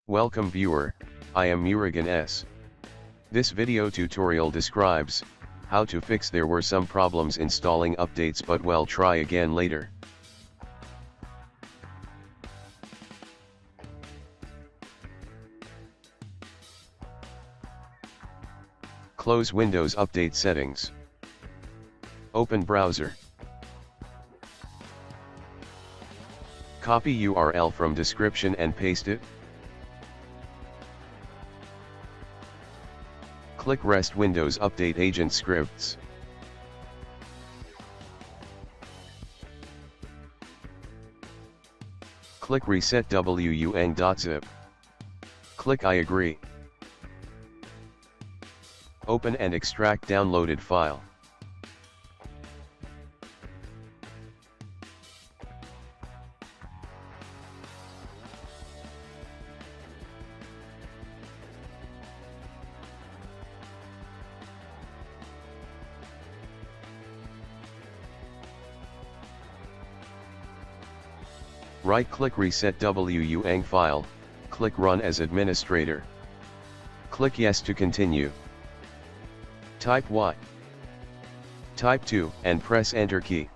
Welcome viewer, I am Murugan S. This video tutorial describes how to fix there were some problems installing updates, but well, try again later. Close Windows Update Settings. Open browser. Copy URL from description and paste it. Click Rest Windows Update Agent Scripts. Click Reset wung.zip. Click I agree. Open and extract downloaded file. Right-click Reset WUNG file, click Run as administrator. Click Yes to continue. Type Y. Type 2 and press Enter key.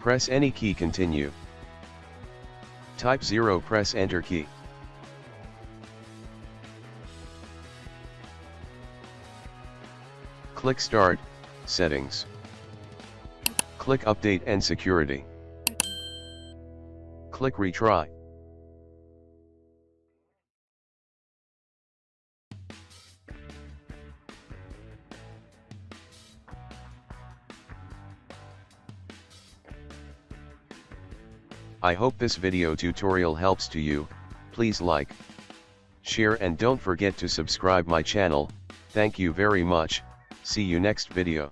Press any key, continue. Type 0, press Enter key. Click Start, Settings. Click Update and Security. Click Retry. I hope this video tutorial helps to you. Please like, share and don't forget to subscribe my channel. Thank you very much. See you next video.